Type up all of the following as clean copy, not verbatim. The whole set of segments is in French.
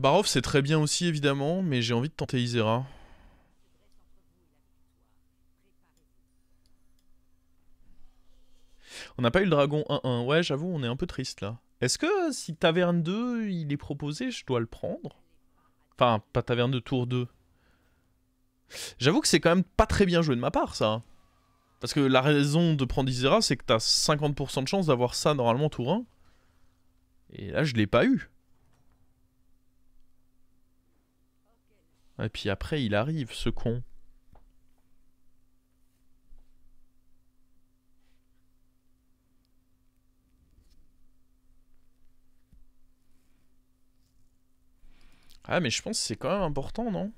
Barov c'est très bien aussi évidemment, mais j'ai envie de tenter Isera. On n'a pas eu le dragon 1-1. Ouais, j'avoue, on est un peu triste là. Est-ce que si Taverne 2 il est proposé, je dois le prendre? Enfin, pas Taverne 2, tour 2. J'avoue que c'est quand même pas très bien joué de ma part ça. Parce que la raison de prendre Isera, c'est que t'as 50% de chance d'avoir ça normalement tour 1. Et là, je l'ai pas eu. Et puis après, il arrive, ce con. Ah, mais je pense que c'est quand même important, non?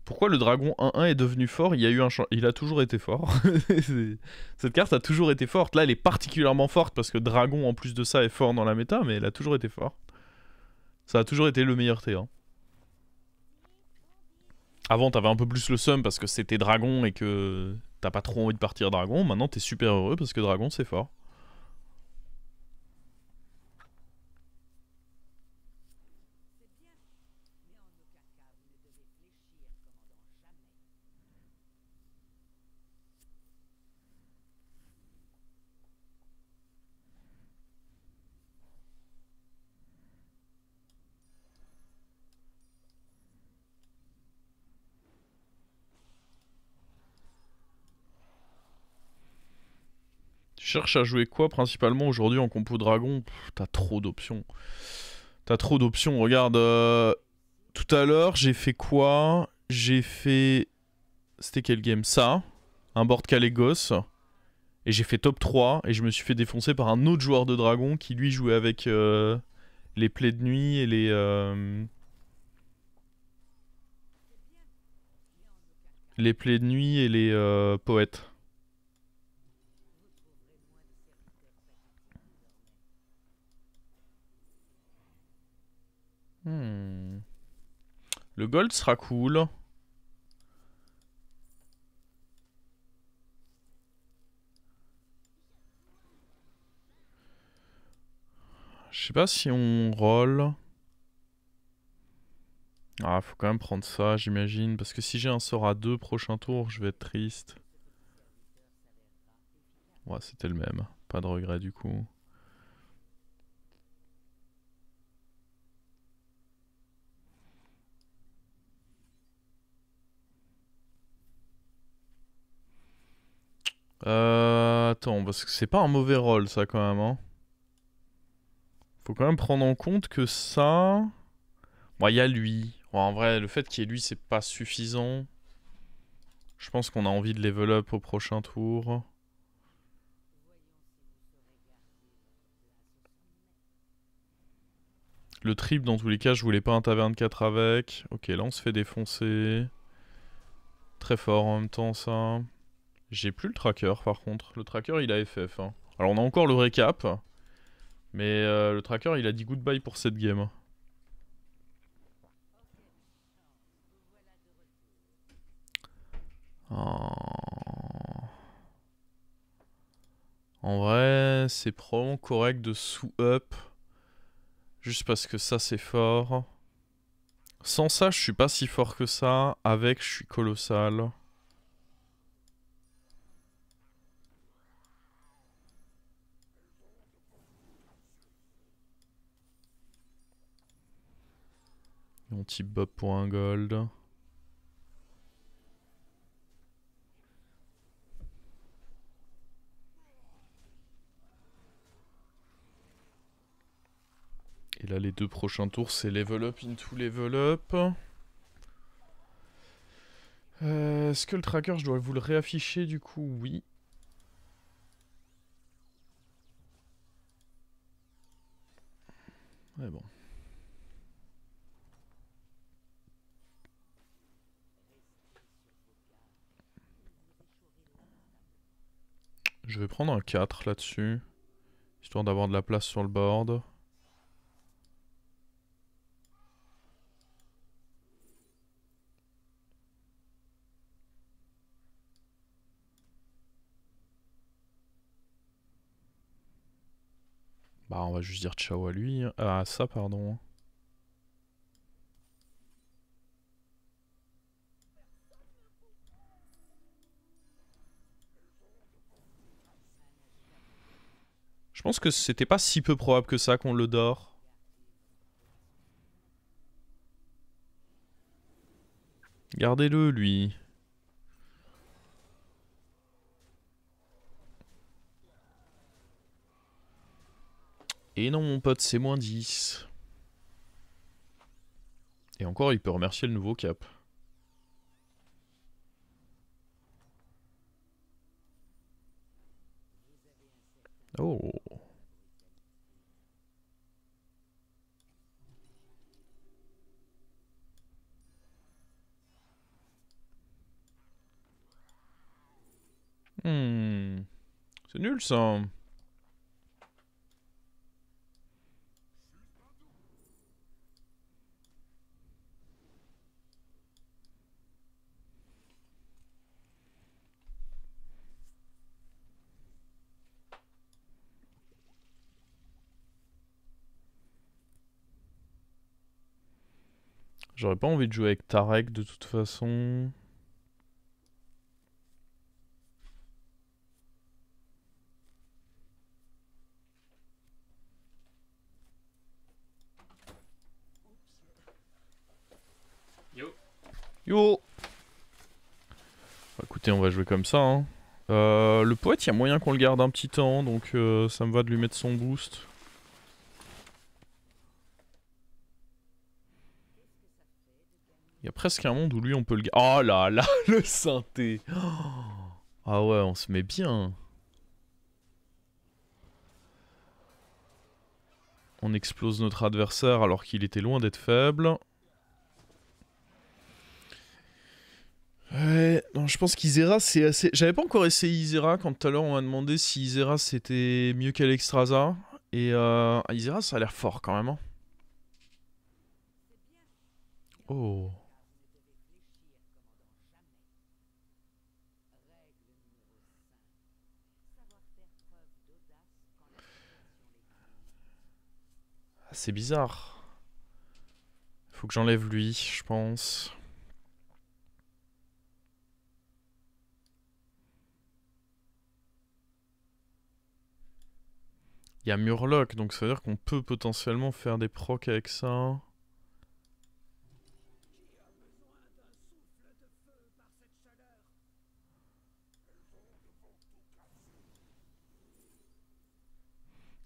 Pourquoi le dragon 1-1 est devenu fort? Il a toujours été fort. Cette carte a toujours été forte. Là, elle est particulièrement forte parce que dragon, en plus de ça, est fort dans la méta, mais elle a toujours été forte. Ça a toujours été le meilleur T1. Avant, t'avais un peu plus le seum parce que c'était dragon et que t'as pas trop envie de partir dragon. Maintenant, t'es super heureux parce que dragon, c'est fort. Tu cherches à jouer quoi principalement aujourd'hui en compo dragon? T'as trop d'options. T'as trop d'options. Regarde, tout à l'heure, j'ai fait quoi? J'ai fait... C'était quel game? Ça, un board Calegos. Et j'ai fait top 3 et je me suis fait défoncer par un autre joueur de dragon qui lui jouait avec les plaies de nuit et les plaies de nuit et les poètes. Hmm. Le gold sera cool. Je sais pas si on roll. Ah, faut quand même prendre ça, j'imagine. Parce que si j'ai un sort à 2 prochain tour, je vais être triste. Ouais, c'était le même. Pas de regret du coup. Attends, parce que c'est pas un mauvais roll ça quand même, hein. Faut quand même prendre en compte que ça... Bon, il y a lui. Bon, en vrai, le fait qu'il y ait lui, c'est pas suffisant. Je pense qu'on a envie de level up au prochain tour. Le trip, dans tous les cas, je voulais pas un taverne 4 avec. Ok, là, on se fait défoncer. Très fort en même temps, ça. J'ai plus le tracker, par contre. Le tracker, il a FF. Hein. Alors, on a encore le récap. Mais le tracker, il a dit goodbye pour cette game. Oh. En vrai, c'est probablement correct de sous-up. Juste parce que ça, c'est fort. Sans ça, je suis pas si fort que ça. Avec, je suis colossal. Mon type Bob pour un gold. Et là, les 2 prochains tours, c'est level up into level up. Est-ce que le tracker, je dois vous le réafficher du coup? Oui. Ouais, bon. Je vais prendre un 4 là-dessus. Histoire d'avoir de la place sur le board. Bah on va juste dire ciao à lui. Ah ça pardon. Je pense que c'était pas si peu probable que ça qu'on le dort. Gardez-le lui. Et non mon pote c'est -10. Et encore il peut remercier le nouveau cap. Oh. C'est nul ça. J'aurais pas envie de jouer avec Tarek de toute façon. Yo. Yo. Bah, écoutez, on va jouer comme ça. Hein. Le poète, il y a moyen qu'on le garde un petit temps, donc ça me va de lui mettre son boost. Il y a presque un monde où lui on peut le garder. Oh là là, le synthé. Ah ouais, on se met bien. On explose notre adversaire alors qu'il était loin d'être faible. Ouais, non, je pense qu'Isera c'est assez... J'avais pas encore essayé Isera quand tout à l'heure on m'a demandé si Isera c'était mieux qu'Alexstrasza. Et Isera ça a l'air fort quand même. Hein. Oh. Ah, c'est bizarre. Faut que j'enlève lui, je pense. Il y a Murloc, donc ça veut dire qu'on peut potentiellement faire des procs avec ça.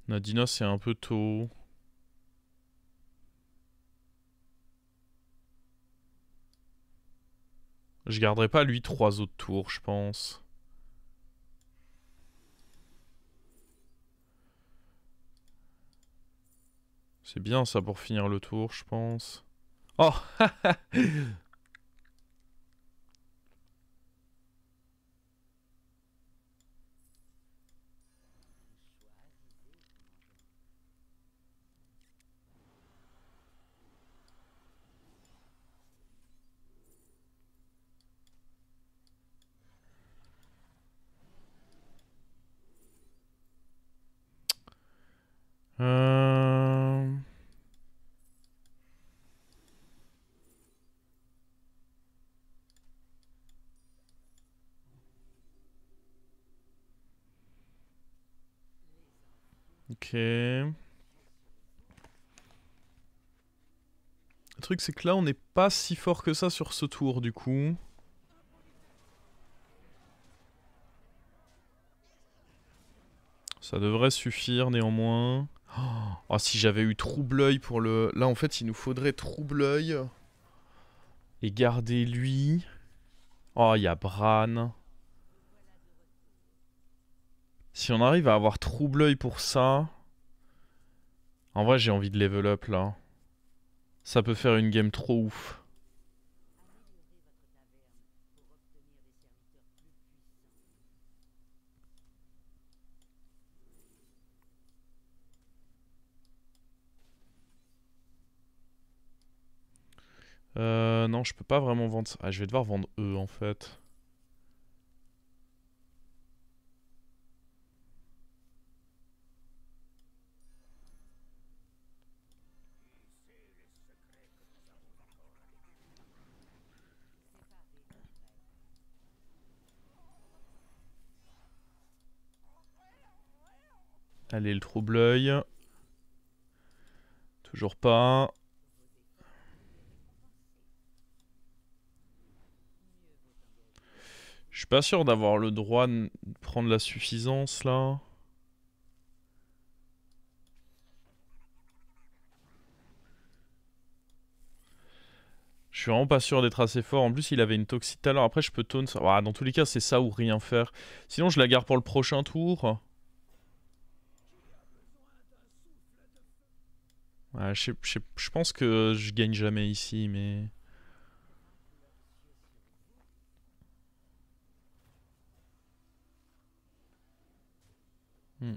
Nadina, c'est un peu tôt. Je garderai pas lui 3 autres tours, je pense. C'est bien ça pour finir le tour, je pense. Oh. Euh... Ok. Le truc c'est que là on n'est pas si fort que ça sur ce tour du coup. Ça devrait suffire néanmoins. Oh, si j'avais eu Trouble-Œil pour le... Là en fait il nous faudrait Trouble-Œil. Et garder lui. Oh il y a Bran. Si on arrive à avoir Trouble-Œil pour ça... En vrai j'ai envie de level up là. Ça peut faire une game trop ouf. Non, je peux pas vraiment vendre ça. Ah, je vais devoir vendre eux en fait. Allez, le trouble-œil. Toujours pas. Je suis pas sûr d'avoir le droit de prendre la suffisance là. Je suis vraiment pas sûr d'être assez fort. En plus, il avait une toxique tout à l'heure. Après, je peux taunt. Ah, dans tous les cas, c'est ça ou rien faire. Sinon, je la garde pour le prochain tour. Ouais, je pense que je gagne jamais ici, mais... Hmm.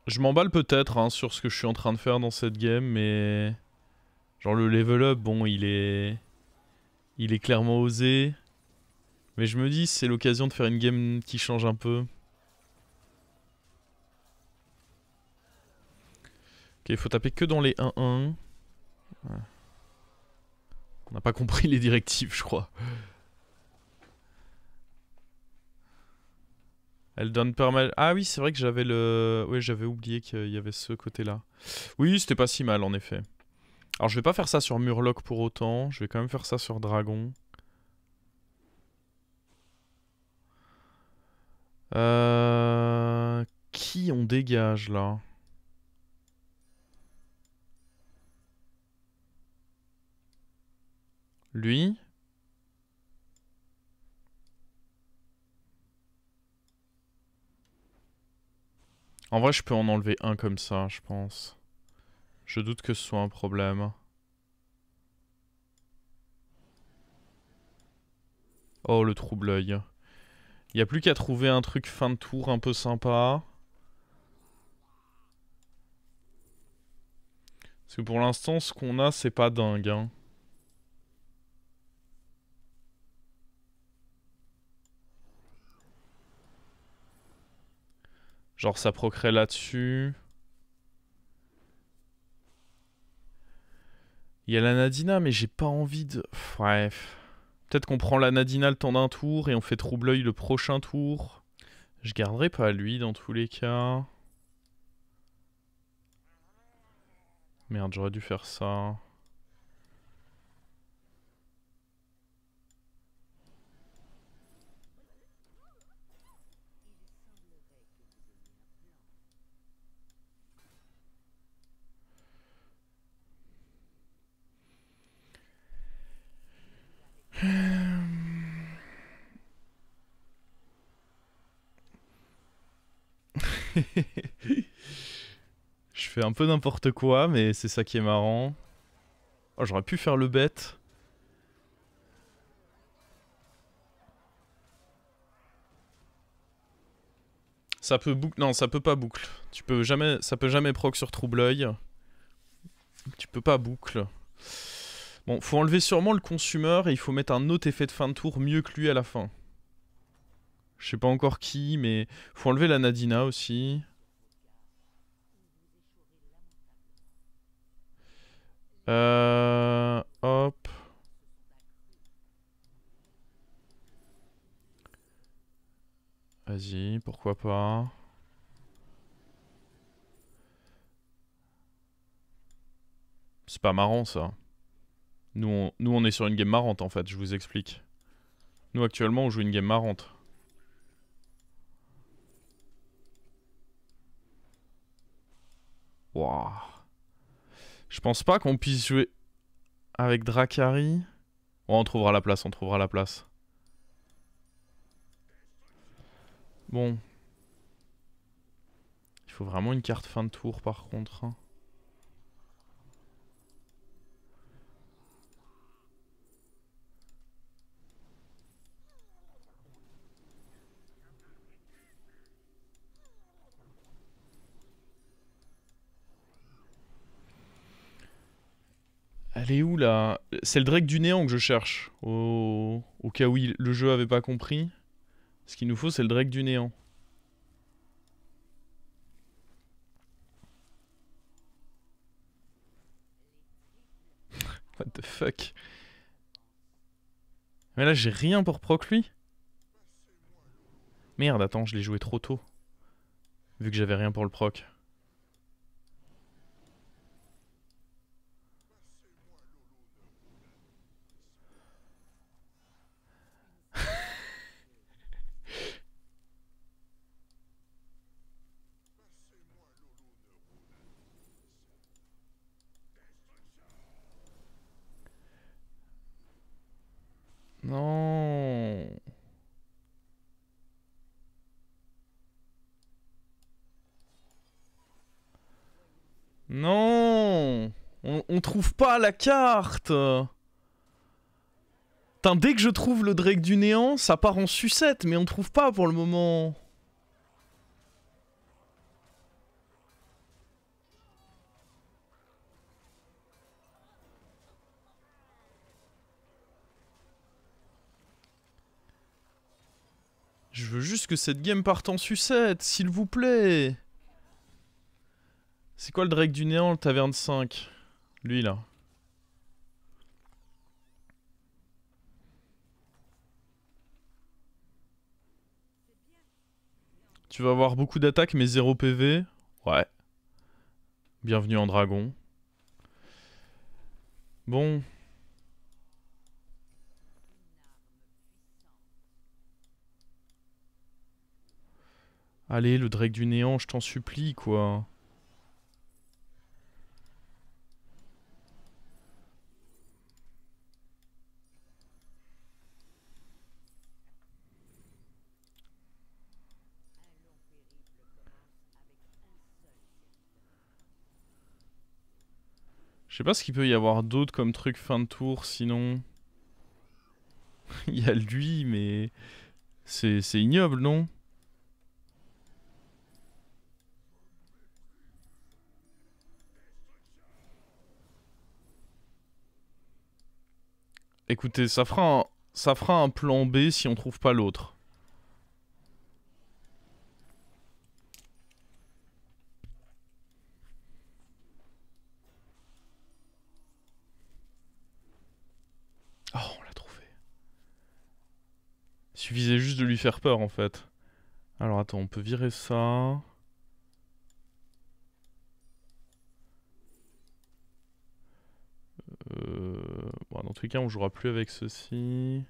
Je m'emballe peut-être hein, sur ce que je suis en train de faire dans cette game, mais... Genre le level up, bon, il est... Il est clairement osé. Mais je me dis, c'est l'occasion de faire une game qui change un peu. Ok, il faut taper que dans les 1-1. Ouais. On n'a pas compris les directives, je crois. Elle donne perma... Ah oui, c'est vrai que j'avais le... Oui, j'avais oublié qu'il y avait ce côté-là. Oui, c'était pas si mal, en effet. Alors, je vais pas faire ça sur Murloc pour autant. Je vais quand même faire ça sur Dragon. Qui on dégage, là? Lui? En vrai, je peux en enlever un comme ça, je pense. Je doute que ce soit un problème. Oh, le trouble-œil. Il n'y a plus qu'à trouver un truc fin de tour un peu sympa. Parce que pour l'instant, ce qu'on a, c'est pas dingue. Hein. Genre, ça procrée là-dessus. Il y a la Nadina, mais j'ai pas envie de... Bref. Peut-être qu'on prend la Nadina le temps d'un tour et on fait trouble-œil le prochain tour. Je garderai pas lui dans tous les cas. Merde, j'aurais dû faire ça. Je fais un peu n'importe quoi, mais c'est ça qui est marrant. Oh, j'aurais pu faire le bête. Ça peut boucle. Non, ça peut pas boucle. Tu peux jamais. Ça peut jamais proc sur trouble-œil. Tu peux pas boucle. Bon, faut enlever sûrement le consumer et il faut mettre un autre effet de fin de tour mieux que lui à la fin. Je sais pas encore qui, mais faut enlever la Nadina aussi. Hop. Vas-y, pourquoi pas. C'est pas marrant ça. Nous on est sur une game marrante en fait, je vous explique. Nous actuellement on joue une game marrante. Waouh. Je pense pas qu'on puisse jouer avec Dracari. Oh, on trouvera la place, on trouvera la place. Bon. Il faut vraiment une carte fin de tour par contre. Hein. Elle est où là? C'est le Drake du néant que je cherche. Au cas où le jeu avait pas compris. Ce qu'il nous faut, c'est le Drake du néant. What the fuck? Mais là, j'ai rien pour proc lui. Merde, attends, je l'ai joué trop tôt. Vu que j'avais rien pour le proc. Non. Non. On trouve pas la carte. Putain, dès que je trouve le Drake du néant, ça part en sucette, mais on trouve pas pour le moment. Je veux juste que cette game parte en sucette, s'il vous plaît. C'est quoi le Drake du néant, le taverne 5? Lui là. Tu vas avoir beaucoup d'attaques mais 0 PV. Ouais. Bienvenue en dragon. Bon. Allez, le Drake du néant, je t'en supplie, quoi. Je sais pas ce qu'il peut y avoir d'autre comme truc fin de tour, sinon... Il y a lui, mais... C'est ignoble, non? Écoutez, ça fera un plan B si on trouve pas l'autre. Oh, on l'a trouvé. Il suffisait juste de lui faire peur, en fait. Alors, attends, on peut virer ça... Bon, dans tous les cas, on jouera plus avec ceci.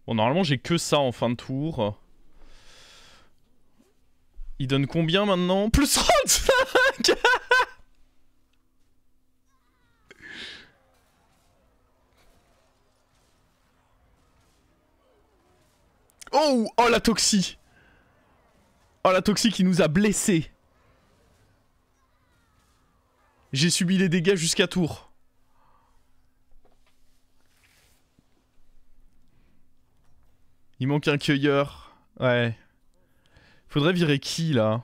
Bon, normalement, j'ai que ça en fin de tour. Il donne combien maintenant? Plus 35. Oh, oh la toxie. Oh la toxie qui nous a blessés. J'ai subi les dégâts jusqu'à tour. Il manque un cueilleur. Ouais. Faudrait virer qui là?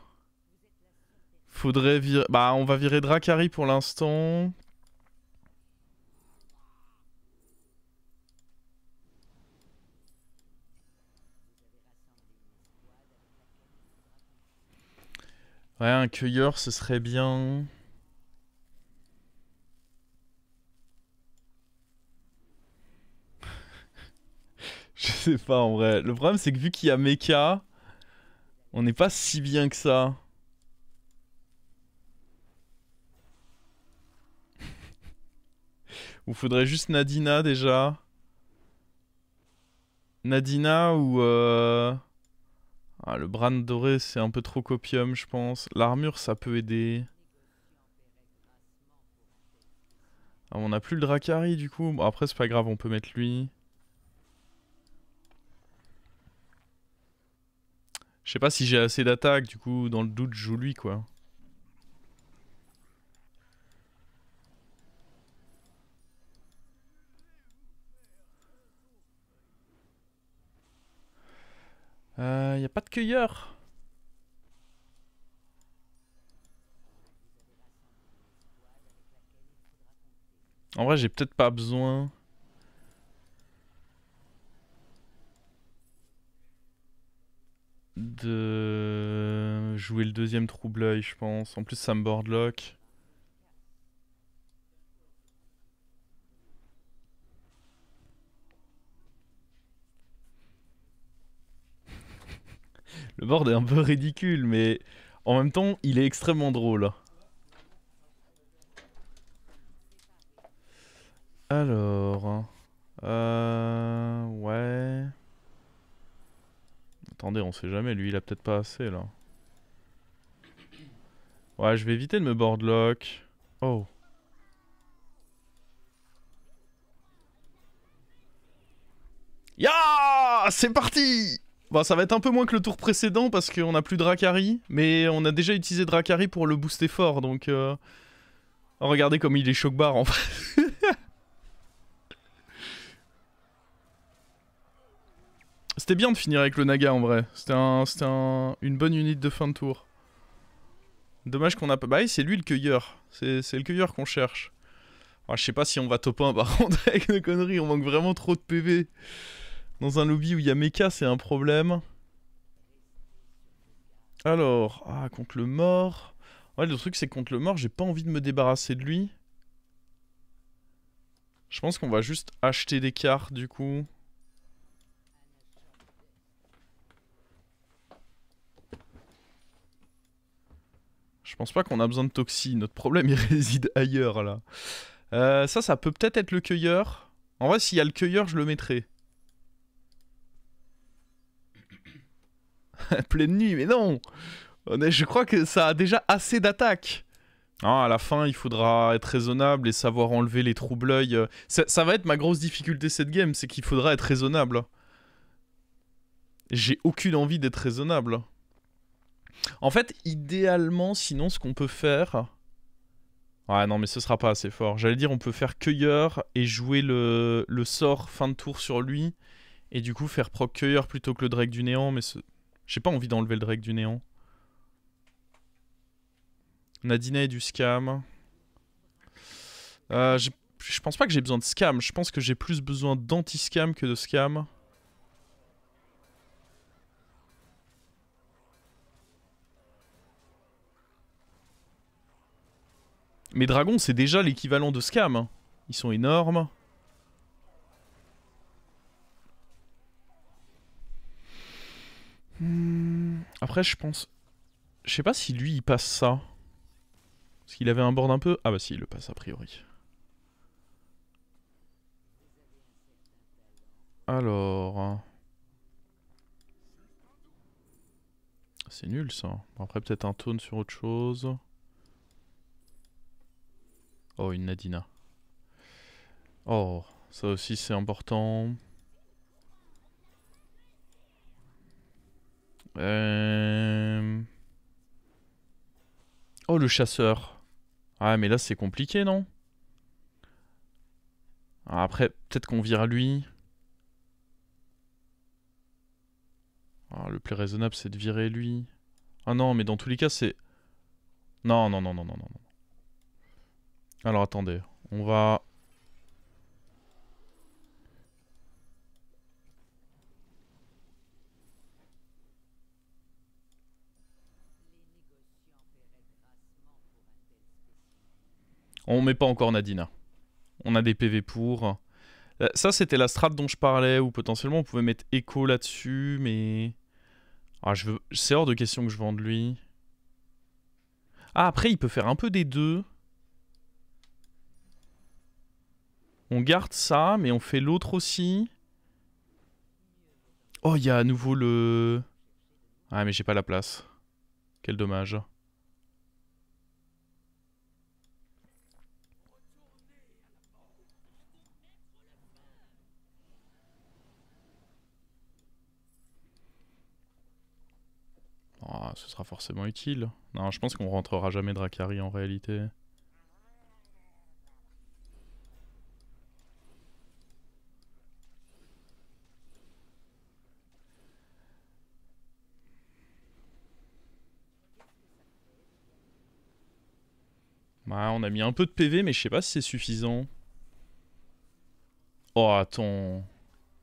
Faudrait virer... Bah on va virer Dracari pour l'instant. Ouais, un cueilleur ce serait bien. Je sais pas en vrai. Le problème c'est que vu qu'il y a Mecha, on n'est pas si bien que ça. Ou faudrait juste Nadina déjà. Nadina ou Ah, le Bran doré c'est un peu trop copium je pense. L'armure ça peut aider. Ah, on a plus le Dracari du coup. Bon, après c'est pas grave, on peut mettre lui. Je sais pas si j'ai assez d'attaque, du coup dans le doute je joue lui quoi. Y a pas de cueilleur. En vrai j'ai peut-être pas besoin. De jouer le deuxième trouble-œil je pense. En plus ça me boardlock. Le board est un peu ridicule, mais en même temps, il est extrêmement drôle. Alors... Ouais... Attendez, on sait jamais, lui il a peut-être pas assez là. Ouais, je vais éviter de me boardlock. Oh. Ya, c'est parti. Bon, ça va être un peu moins que le tour précédent parce qu'on a plus Dracari, mais on a déjà utilisé Dracari pour le booster fort, donc... Regardez comme il est choc-barre en fait. C'était bien de finir avec le Naga en vrai. C'était une bonne unité de fin de tour. Dommage qu'on a pas... Bah oui, c'est lui le cueilleur. C'est le cueilleur qu'on cherche. Alors, je sais pas si on va top 1 par contre avec nos conneries. On manque vraiment trop de PV. Dans un lobby où il y a mecha, c'est un problème. Alors... Ah, contre le mort... Ouais, le truc c'est que contre le mort, j'ai pas envie de me débarrasser de lui. Je pense qu'on va juste acheter des cartes du coup. Je pense pas qu'on a besoin de Toxie, notre problème il réside ailleurs là. Ça peut peut-être être le cueilleur. En vrai, s'il y a le cueilleur, je le mettrai. Pleine nuit, mais non. Je crois que ça a déjà assez d'attaques. Ah, à la fin, il faudra être raisonnable et savoir enlever les trouble-œil. Ça va être ma grosse difficulté cette game, c'est qu'il faudra être raisonnable. J'ai aucune envie d'être raisonnable. En fait, idéalement, sinon, ce qu'on peut faire... Ouais, non, mais ce sera pas assez fort. J'allais dire, on peut faire cueilleur et jouer le sort fin de tour sur lui. Et du coup, faire proc cueilleur plutôt que le Drake du néant. Mais j'ai pas envie d'enlever le Drake du néant. Nadina et du scam. Je pense pas que j'ai besoin de scam. Je pense que j'ai plus besoin d'anti-scam que de scam. Mes dragons, c'est déjà l'équivalent de scam. Ils sont énormes. Après, je pense... Je sais pas si lui, il passe ça. Parce qu'il avait un board un peu... Ah bah si, il le passe a priori. Alors... C'est nul ça. Après peut-être un taunt sur autre chose. Oh, une Nadina. Oh, ça aussi c'est important. Oh, le chasseur. Ah, mais là c'est compliqué, non? Après, peut-être qu'on vire à lui. Ah, le plus raisonnable c'est de virer lui. Ah non, mais dans tous les cas c'est... Non, non, non, non, non, non. Alors attendez, on va... On met pas encore Nadina. On a des PV pour. Ça c'était la strat dont je parlais, où potentiellement on pouvait mettre Echo là-dessus, mais... Ah, c'est hors de question que je vende lui. Ah, après il peut faire un peu des deux. On garde ça, mais on fait l'autre aussi. Oh, il y a à nouveau le... Ah, mais j'ai pas la place. Quel dommage. Oh, ce sera forcément utile. Non, je pense qu'on rentrera jamais Dracari en réalité. Ouais, on a mis un peu de PV, mais je sais pas si c'est suffisant. Oh, attends.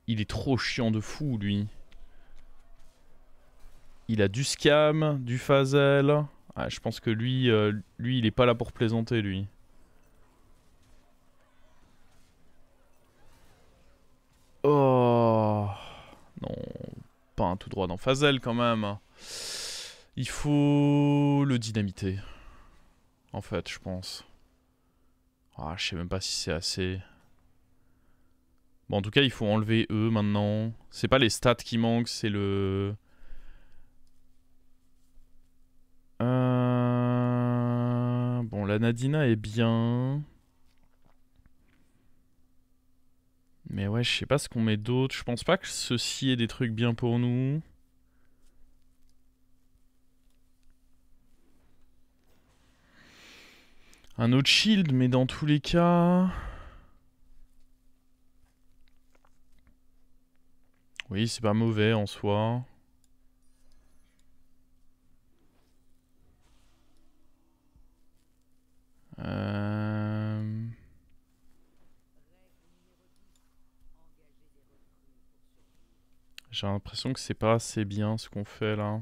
Il est trop chiant de fou, lui. Il a du scam, du Fazel. Ah, je pense que lui, il est pas là pour plaisanter, lui. Oh. Non, pas un tout droit dans Fazel quand même. Il faut le dynamiter. En fait, je pense. Ah, je sais même pas si c'est assez. Bon, en tout cas, il faut enlever eux maintenant. C'est pas les stats qui manquent, c'est le... Bon, la Nadina est bien. Mais ouais, je sais pas ce qu'on met d'autre. Je pense pas que ceci ait des trucs bien pour nous. Un autre shield, mais dans tous les cas... Oui, c'est pas mauvais en soi. J'ai l'impression que c'est pas assez bien ce qu'on fait là.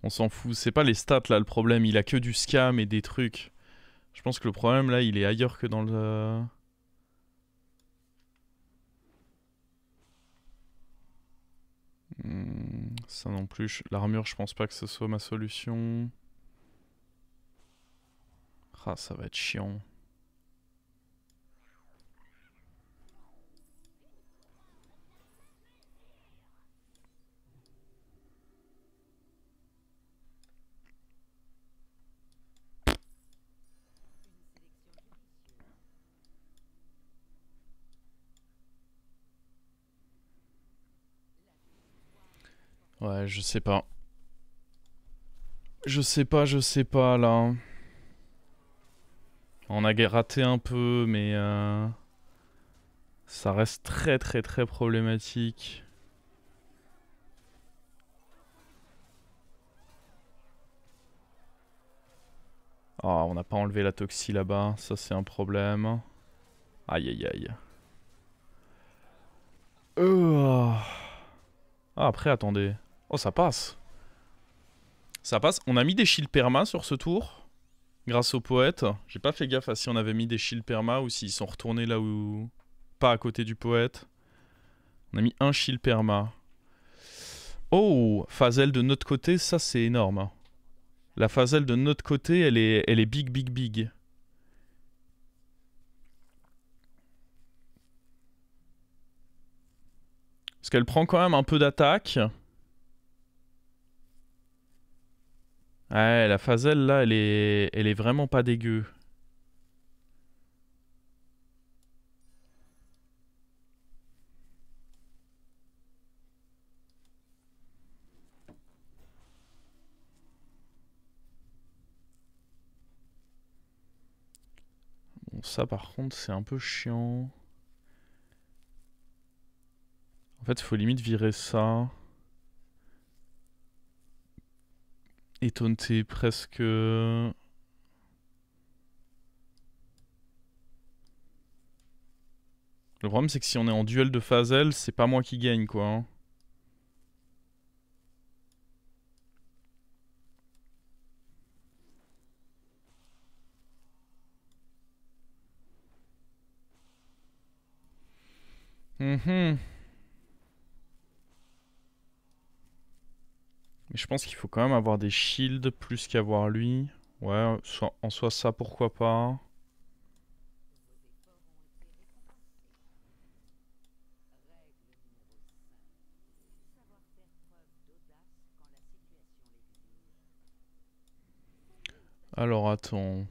On s'en fout, c'est pas les stats là le problème, il a que du scam et des trucs. Je pense que le problème là il est ailleurs que dans le... Ça non plus, l'armure je pense pas que ce soit ma solution. Ah ça va être chiant. Ouais, je sais pas. Je sais pas là. On a raté un peu, mais ça reste très problématique. Ah, on n'a pas enlevé la toxie là-bas, ça c'est un problème. Aïe aïe aïe. Ah, après attendez. Oh ça passe. Ça passe. On a mis des shields perma sur ce tour. Grâce au poète. J'ai pas fait gaffe à si on avait mis des shields perma ou s'ils sont retournés là où... Pas à côté du poète. On a mis un shield perma. Oh, Fazel de notre côté, ça c'est énorme. La Fazel de notre côté, elle est big. Parce qu'elle prend quand même un peu d'attaque. Ouais, la Fazel là, elle est vraiment pas dégueu. Bon, ça par contre, c'est un peu chiant. En fait, il faut limite virer ça. Et taunter presque... Le problème, c'est que si on est en duel de Fazel, c'est pas moi qui gagne, quoi. Hein. Mais je pense qu'il faut quand même avoir des shields plus qu'avoir lui. Ouais, en soi ça, pourquoi pas. Alors attends.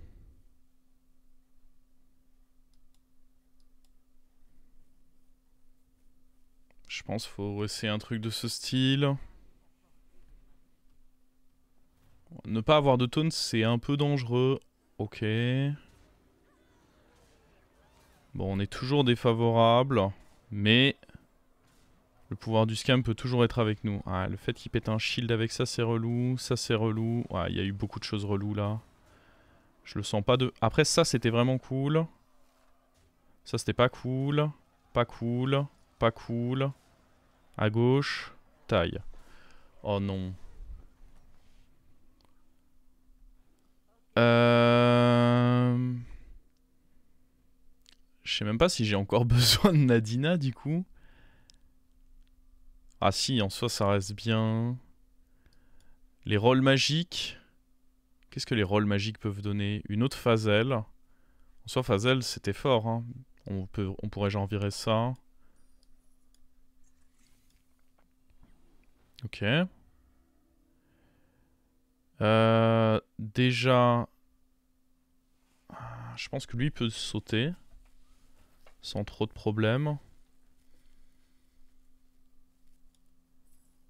Je pense qu'il faut essayer un truc de ce style. Ne pas avoir de taunt, c'est un peu dangereux. Ok. Bon, on est toujours défavorable. Mais... Le pouvoir du scam peut toujours être avec nous. Ah, le fait qu'il pète un shield avec ça, c'est relou. Ça, c'est relou. Ouais, il y a eu beaucoup de choses reloues là. Je le sens pas de... Après, ça, c'était vraiment cool. Ça, c'était pas cool. Pas cool. Pas cool. À gauche. Taille. Oh non. Je sais même pas si j'ai encore besoin de Nadina du coup. Ah si, en soi ça reste bien. Les rôles magiques. Qu'est-ce que les rôles magiques peuvent donner? Une autre Phasel. En soi Phasel c'était fort, hein. On pourrait genre virer ça. Ok. Déjà... Je pense que lui peut sauter. Sans trop de problèmes.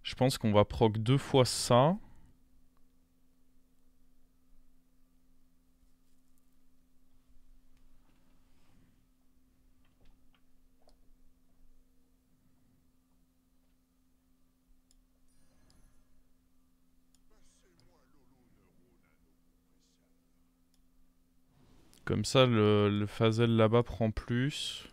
Je pense qu'on va proc 2 fois ça. Comme ça, le Phasel là-bas prend plus.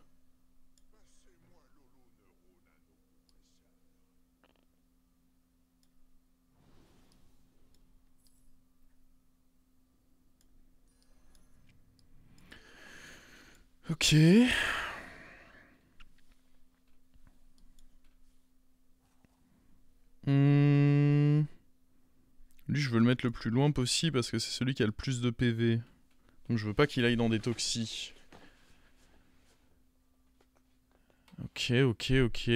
Ok. Lui, je veux le mettre le plus loin possible parce que c'est celui qui a le plus de PV. Donc je veux pas qu'il aille dans des toxis. Ok, ok, ok.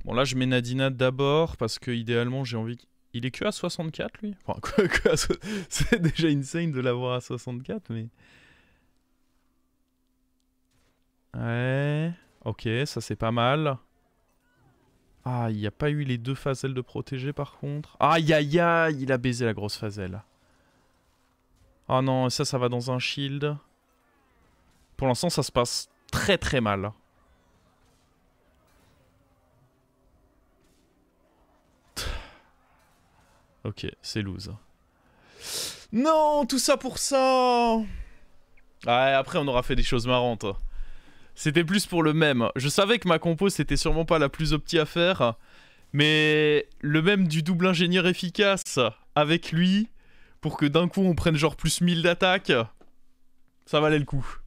Bon là je mets Nadina d'abord parce que idéalement j'ai envie... Il est que à 64 lui? Enfin c'est déjà insane de l'avoir à 64 mais... Ouais... Ok, ça c'est pas mal. Ah, il n'y a pas eu les 2 Phasels de protéger par contre. Aïe aïe aïe, il a baisé la grosse Phasel. Ah non, ça va dans un shield. Pour l'instant ça se passe très très mal. Ok, c'est lose. Non, tout ça pour ça. Ouais, après on aura fait des choses marrantes. C'était plus pour le même. Je savais que ma compo c'était sûrement pas la plus opti à faire. Mais le même du double ingénieur efficace avec lui, pour que d'un coup on prenne genre plus 1000 d'attaque, ça valait le coup.